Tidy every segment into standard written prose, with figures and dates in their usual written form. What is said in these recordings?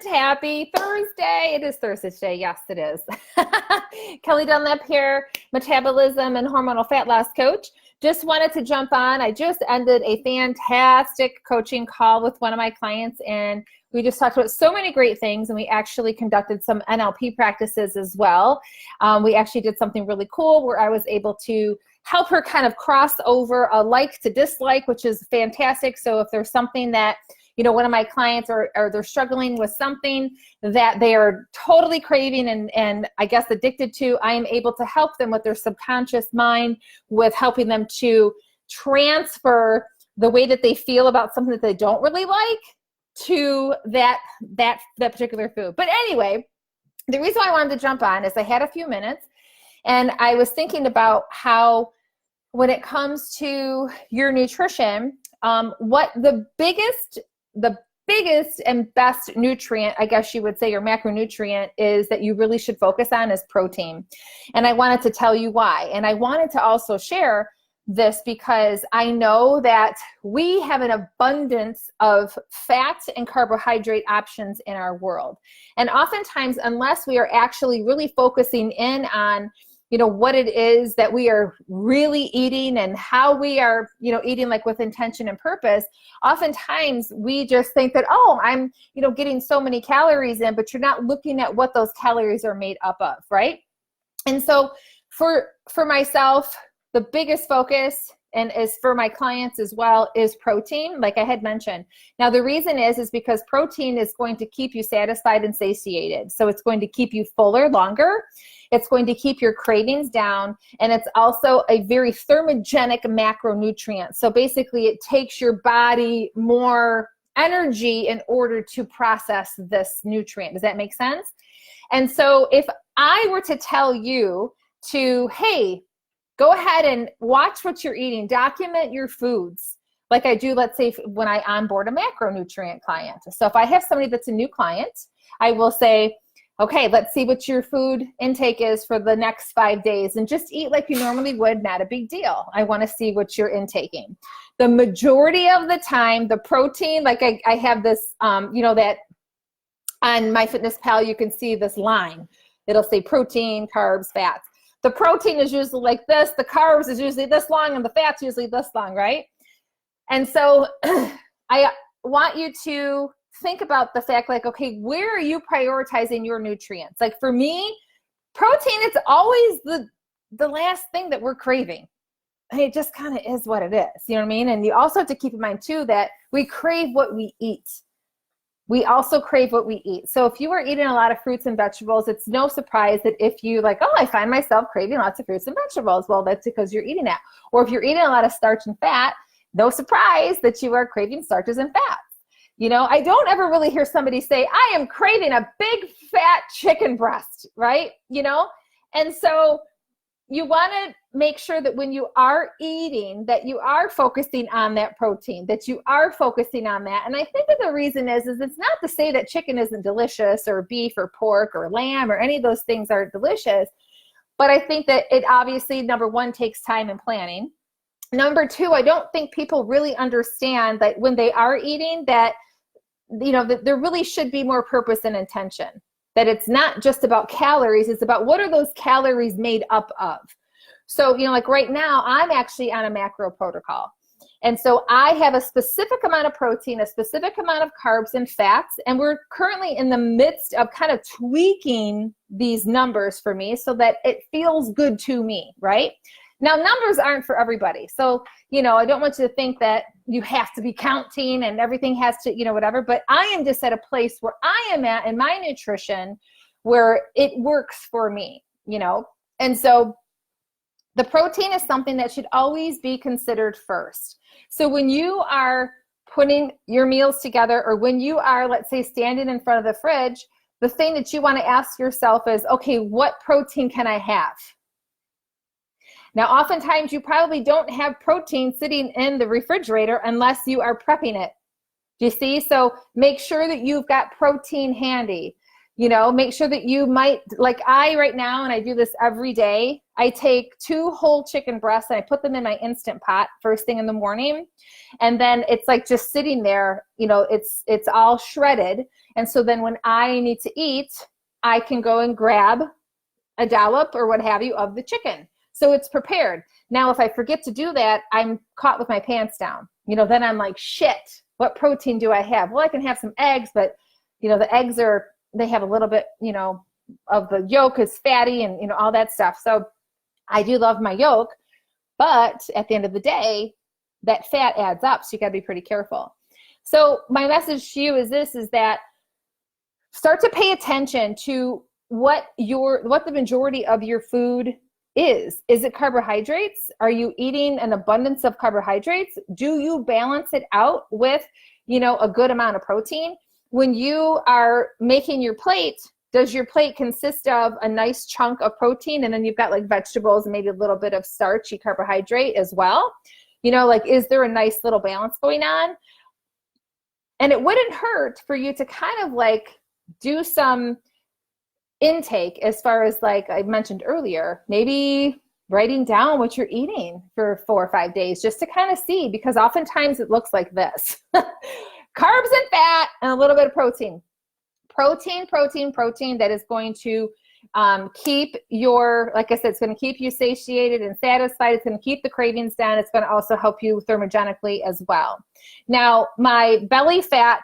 happy Thursday. It is Thursday today. Yes, it is. Kelly Dunlap here, metabolism and hormonal fat loss coach. Just wanted to jump on. I just ended a fantastic coaching call with one of my clients, and we just talked about so many great things, and we actually conducted some NLP practices as well. We actually did something really cool where I was able to help her kind of cross over a like to dislike, which is fantastic. So if there's something that, you know, one of my clients or they're struggling with something that they are totally craving and I guess addicted to, I am able to help them with their subconscious mind, with helping them to transfer the way that they feel about something that they don't really like to that particular food. But anyway, the reason why I wanted to jump on is I had a few minutes and I was thinking about how when it comes to your nutrition, what the biggest and best nutrient, I guess you would say, your macronutrient is that you really should focus on is protein. And I wanted to tell you why. And I wanted to also share this because I know that we have an abundance of fat and carbohydrate options in our world. And oftentimes, unless we are actually really focusing in on, you know, what it is that we are really eating and how we are, you know, eating like with intention and purpose, oftentimes we just think that, oh, I'm, you know, getting so many calories in, but you're not looking at what those calories are made up of, right? And so for myself, the biggest focus, and is for my clients as well, is protein, like I had mentioned. Now, the reason is because protein is going to keep you satisfied and satiated. So it's going to keep you fuller longer. It's going to keep your cravings down. And it's also a very thermogenic macronutrient. So basically, it takes your body more energy in order to process this nutrient. Does that make sense? And so if I were to tell you to, hey, go ahead and watch what you're eating. Document your foods like I do, let's say, when I onboard a macronutrient client. So if I have somebody that's a new client, I will say, okay, let's see what your food intake is for the next 5 days and just eat like you normally would, not a big deal. I want to see what you're intaking. The majority of the time, the protein, like I have this, you know, that on MyFitnessPal, you can see this line. It'll say protein, carbs, fats. The protein is usually like this, the carbs is usually this long, and the fat's usually this long, right? And so I want you to think about the fact, like, okay, where are you prioritizing your nutrients? Like for me, protein, it's always the last thing that we're craving. It just kind of is what it is, you know what I mean? And you also have to keep in mind too that we crave what we eat. We also crave what we eat. So if you are eating a lot of fruits and vegetables, it's no surprise that if you like, oh, I find myself craving lots of fruits and vegetables. Well, that's because you're eating that. Or if you're eating a lot of starch and fat, no surprise that you are craving starches and fats. You know, I don't ever really hear somebody say, I am craving a big fat chicken breast, right? You know? And so you want to make sure that when you are eating, that you are focusing on that protein, that you are focusing on that. And I think that the reason is it's not to say that chicken isn't delicious or beef or pork or lamb or any of those things aren't delicious. But I think that it obviously, number one, takes time and planning. Number two, I don't think people really understand that when they are eating that, you know, that there really should be more purpose and intention. That it's not just about calories, it's about what are those calories made up of. So, you know, like right now, I'm actually on a macro protocol. And so I have a specific amount of protein, a specific amount of carbs and fats, and we're currently in the midst of kind of tweaking these numbers for me so that it feels good to me, right? Now, numbers aren't for everybody. So, you know, I don't want you to think that you have to be counting and everything has to, you know, whatever. But I am just at a place where I am at in my nutrition where it works for me, you know. And so the protein is something that should always be considered first. So when you are putting your meals together or when you are, let's say, standing in front of the fridge, the thing that you want to ask yourself is, okay, what protein can I have? Now, oftentimes you probably don't have protein sitting in the refrigerator unless you are prepping it. Do you see? So make sure that you've got protein handy. Make sure that you might, like I right now, and I do this every day, I take 2 whole chicken breasts and I put them in my Instant Pot first thing in the morning. And then it's like just sitting there, it's all shredded. And so then when I need to eat, I can go and grab a dollop or what have you of the chicken. So it's prepared. Now, if I forget to do that, I'm caught with my pants down. Then I'm like, shit, what protein do I have? Well, I can have some eggs, but the eggs they have a little bit, of the yolk is fatty and, all that stuff. So I do love my yolk, but at the end of the day, that fat adds up. So you got to be pretty careful. So my message to you is that start to pay attention to what the majority of your food is. Is it carbohydrates? Are you eating an abundance of carbohydrates? Do you balance it out with, a good amount of protein? When you are making your plate, does your plate consist of a nice chunk of protein and then you've got like vegetables and maybe a little bit of starchy carbohydrate as well? Is there a nice little balance going on? And it wouldn't hurt for you to kind of like do some intake as far as, like I mentioned earlier, maybe writing down what you're eating for 4 or 5 days just to kind of see, because oftentimes it looks like this. Carbs and fat and a little bit of protein. Protein that is going to keep like I said, it's going to keep you satiated and satisfied. It's going to keep the cravings down. It's going to also help you thermogenically as well. Now, my belly fat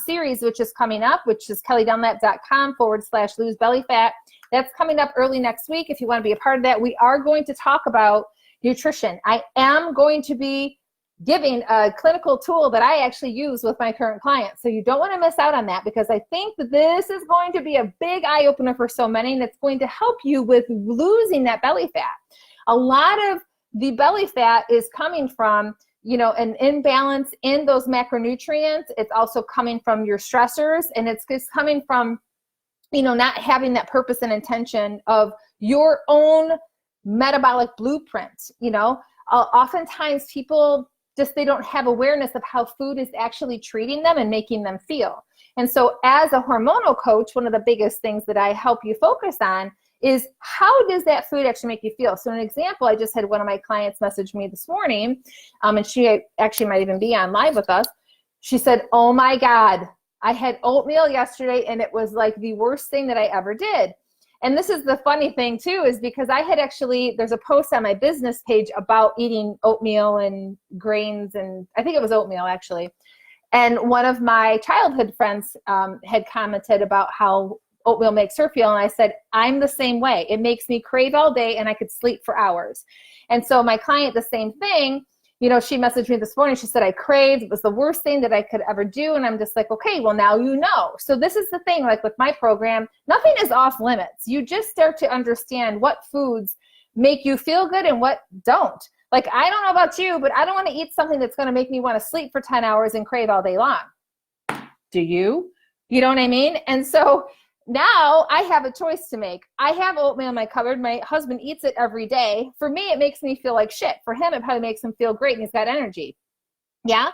series, which is coming up, which is kellydunlap.com/lose belly fat. That's coming up early next week. If you want to be a part of that, we are going to talk about nutrition. I am going to be giving a clinical tool that I actually use with my current clients. So you don't want to miss out on that, because I think that this is going to be a big eye opener for so many, and it's going to help you with losing that belly fat. A lot of the belly fat is coming from, an imbalance in those macronutrients. It's also coming from your stressors, and it's just coming from, not having that purpose and intention of your own metabolic blueprint. Oftentimes people they don't have awareness of how food is actually treating them and making them feel. And so as a hormonal coach, one of the biggest things that I help you focus on is, how does that food actually make you feel? So an example, I just had one of my clients message me this morning, and she actually might even be on live with us. She said, oh my God, I had oatmeal yesterday and it was like the worst thing that I ever did. And this is the funny thing too, is because I had there's a post on my business page about eating oatmeal and grains, and I think it was oatmeal actually. And one of my childhood friends had commented about how oatmeal makes her feel. And I said, I'm the same way. It makes me crave all day and I could sleep for hours. And so my client, the same thing, she messaged me this morning. She said, I craved. It was the worst thing that I could ever do. And I'm just like, okay, well, now you know. So this is the thing, like with my program, nothing is off limits. You just start to understand what foods make you feel good and what don't. Like, I don't know about you, but I don't want to eat something that's going to make me want to sleep for 10 hours and crave all day long. Do you? You know what I mean? And so now I have a choice to make. I have oatmeal in my cupboard. My husband eats it every day. For me, it makes me feel like shit. For him, it probably makes him feel great and he's got energy. Yeah.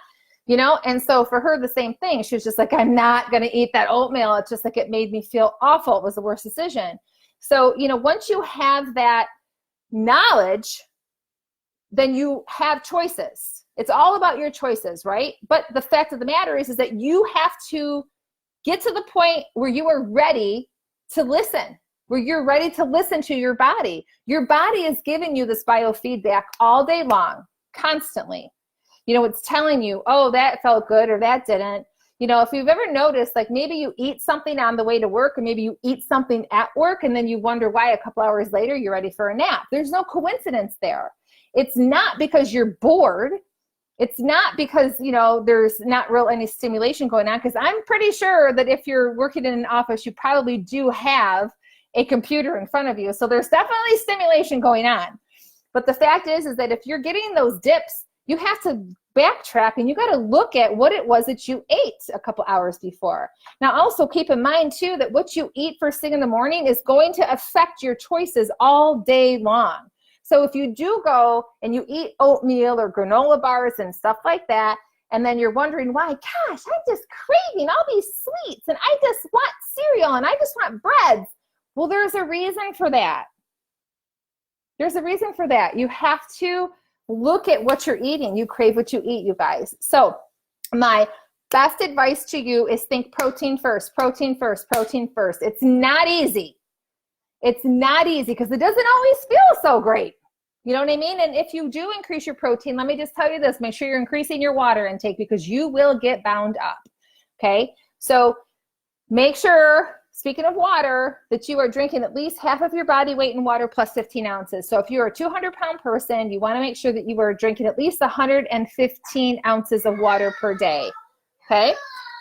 And so for her, the same thing. She was just like, I'm not going to eat that oatmeal. It's just like, it made me feel awful. It was the worst decision. So, once you have that knowledge, then you have choices. It's all about your choices, right? But the fact of the matter is that you have to get to the point where you are ready to listen, where you're ready to listen to your body. Your body is giving you this biofeedback all day long, constantly. It's telling you, oh, that felt good or that didn't. If you've ever noticed, like maybe you eat something on the way to work, or maybe you eat something at work, and then you wonder why a couple hours later you're ready for a nap. There's no coincidence there. It's not because you're bored. It's not because, there's not real any stimulation going on, because I'm pretty sure that if you're working in an office, you probably do have a computer in front of you. So there's definitely stimulation going on. But the fact is that if you're getting those dips, you have to backtrack and you got to look at what it was that you ate a couple hours before. Now, also keep in mind too, that what you eat first thing in the morning is going to affect your choices all day long. So if you do go and you eat oatmeal or granola bars and stuff like that, and then you're wondering why, gosh, I'm just craving all these sweets and I just want cereal cereal and I just want breads. Well, there's a reason for that. There's a reason for that. You have to look at what you're eating. You crave what you eat, you guys. So my best advice to you is think protein first, protein first, protein first. It's not easy. It's not easy because it doesn't always feel so great. You know what I mean? And if you do increase your protein, let me just tell you this, make sure you're increasing your water intake because you will get bound up. Okay? So make sure, speaking of water, that you are drinking at least half of your body weight in water plus 15 ounces. So if you're a 200-pound person, you want to make sure that you are drinking at least 115 ounces of water per day. Okay?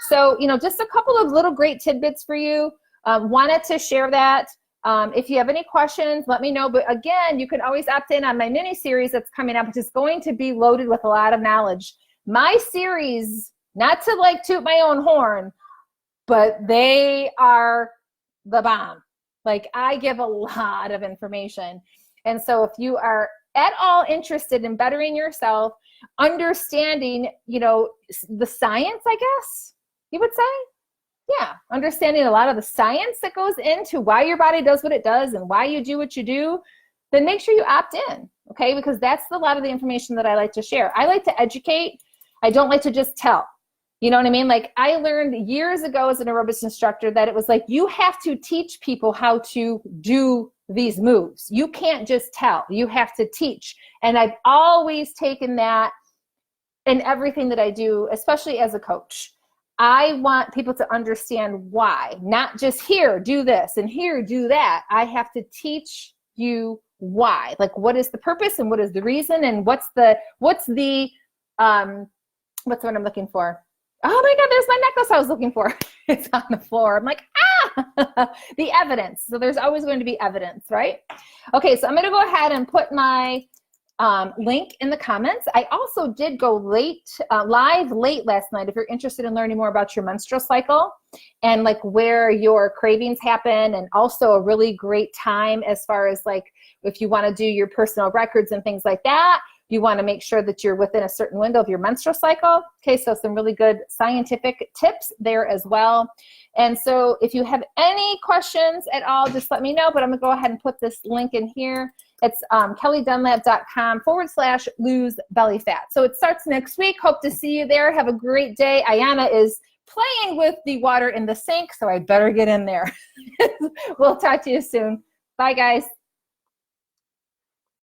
So, just a couple of little great tidbits for you. Wanted to share that. If you have any questions, let me know. But again, you can always opt in on my mini series that's coming up, which is going to be loaded with a lot of knowledge. My series, not to like toot my own horn, but they are the bomb. Like I give a lot of information. And so if you are at all interested in bettering yourself, understanding, the science, I guess you would say. Yeah, understanding a lot of the science that goes into why your body does what it does and why you do what you do, then make sure you opt in, okay? Because that's a lot of the information that I like to share. I like to educate. I don't like to just tell. You know what I mean? Like I learned years ago as an aerobics instructor that it was like you have to teach people how to do these moves. You can't just tell. You have to teach. And I've always taken that in everything that I do, especially as a coach. I want people to understand why, not just here, do this, and here, do that. I have to teach you why. Like, what is the purpose and what is the reason and what's what I'm looking for? Oh my God, there's my necklace I was looking for. It's on the floor. I'm like, the evidence. So there's always going to be evidence, right? Okay, so I'm going to go ahead and put my link in the comments. I also did go live late last night if you're interested in learning more about your menstrual cycle and like where your cravings happen, and also a really great time as far as like if you want to do your personal records and things like that. You want to make sure that you're within a certain window of your menstrual cycle. Okay, so some really good scientific tips there as well. And so if you have any questions at all, just let me know, but I'm gonna go ahead and put this link in here. It's kellydunlap.com/lose belly fat. So it starts next week. Hope to see you there. Have a great day. Ayana is playing with the water in the sink, so I better get in there. We'll talk to you soon. Bye, guys.